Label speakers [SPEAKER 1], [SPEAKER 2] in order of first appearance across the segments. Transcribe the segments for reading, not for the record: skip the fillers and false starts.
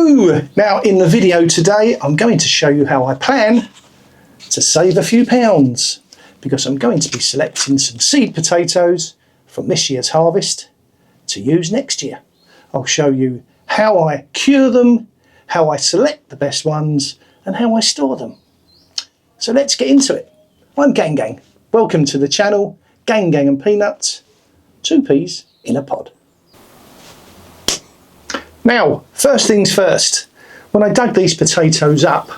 [SPEAKER 1] Hello! Now in the video today I'm going to show you how I plan to save a few pounds, because I'm going to be selecting some seed potatoes from this year's harvest to use next year. I'll show you how I cure them, how I select the best ones and how I store them. So let's get into it. I'm Gang Gang. Welcome to the channel, Gang Gang and Peanuts, 2 peas in a pod. Now, first things first, when I dug these potatoes up,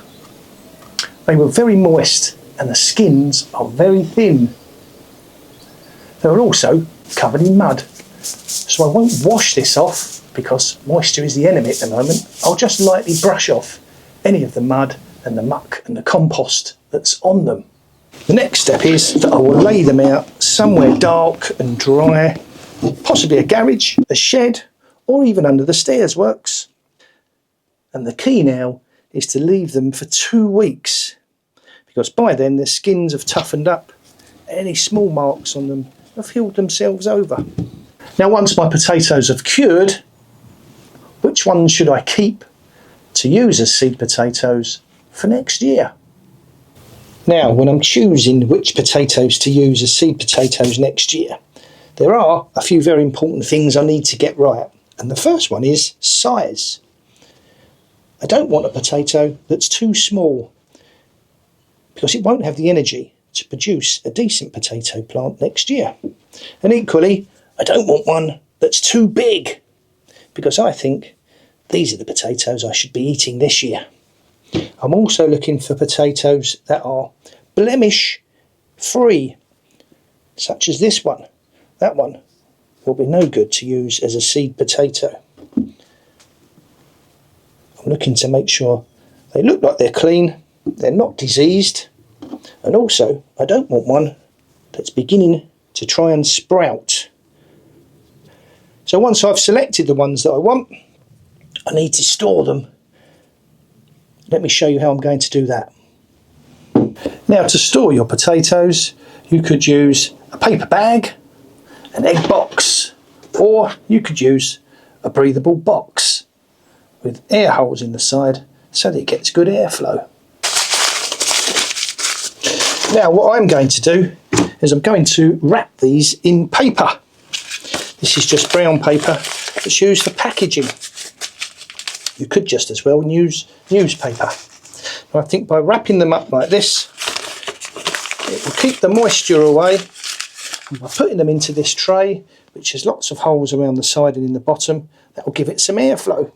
[SPEAKER 1] they were very moist and the skins are very thin. They were also covered in mud. So I won't wash this off because moisture is the enemy at the moment. I'll just lightly brush off any of the mud and the muck and the compost that's on them. The next step is that I will lay them out somewhere dark and dry, possibly a garage, a shed, or even under the stairs works. And the key now is to leave them for 2 weeks, because by then the skins have toughened up. Any small marks on them have healed themselves over. Now once my potatoes have cured, which ones should I keep to use as seed potatoes for next year? Now when I'm choosing which potatoes to use as seed potatoes next year, there are a few very important things I need to get right. And the first one is size. I don't want a potato that's too small, because it won't have the energy to produce a decent potato plant next year. And equally, I don't want one that's too big, because I think these are the potatoes I should be eating this year. I'm also looking for potatoes that are blemish free, such as this one. That one will be no good to use as a seed potato. I'm looking to make sure they look like they're clean, they're not diseased, and also I don't want one that's beginning to try and sprout. So once I've selected the ones that I want, I need to store them. Let me show you how I'm going to do that. Now to store your potatoes, you could use a paper bag, an egg box, or you could use a breathable box with air holes in the side so that it gets good airflow. Now what I'm going to do is I'm going to wrap these in paper. This is just brown paper that's used for packaging. You could just as well use newspaper. I think by wrapping them up like this, it will keep the moisture away. And by putting them into this tray, which has lots of holes around the side and in the bottom, that will give it some airflow.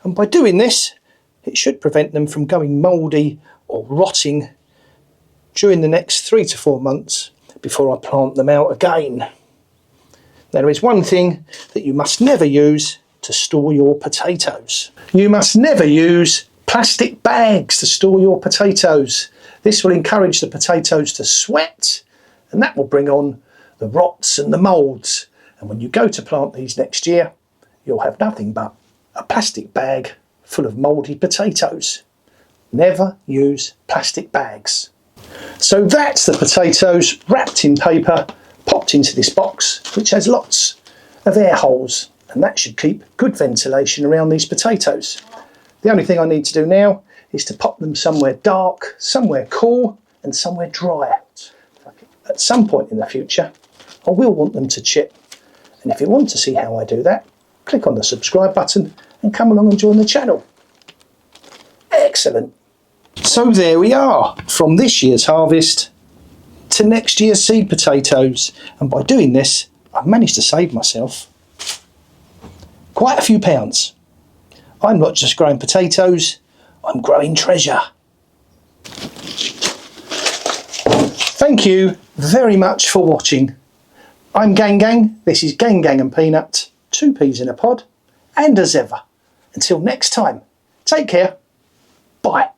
[SPEAKER 1] And by doing this, it should prevent them from going mouldy or rotting during the next 3 to 4 months before I plant them out again. Now there is one thing that you must never use to store your potatoes. You must never use plastic bags to store your potatoes. This will encourage the potatoes to sweat, and that will bring on the rots and the moulds. And when you go to plant these next year, you'll have nothing but a plastic bag full of mouldy potatoes. Never use plastic bags. So that's the potatoes wrapped in paper, popped into this box, which has lots of air holes, and that should keep good ventilation around these potatoes. The only thing I need to do now is to pop them somewhere dark, somewhere cool, and somewhere dry. At some point in the future, I will want them to chip. And if you want to see how I do that, click on the subscribe button and come along and join the channel. Excellent. So there we are, from this year's harvest to next year's seed potatoes. And by doing this, I've managed to save myself quite a few pounds. I'm not just growing potatoes, I'm growing treasure. Thank you very much for watching. I'm Gang Gang, this is Gang Gang and Peanut, 2 peas in a pod, and as ever, until next time, take care, bye.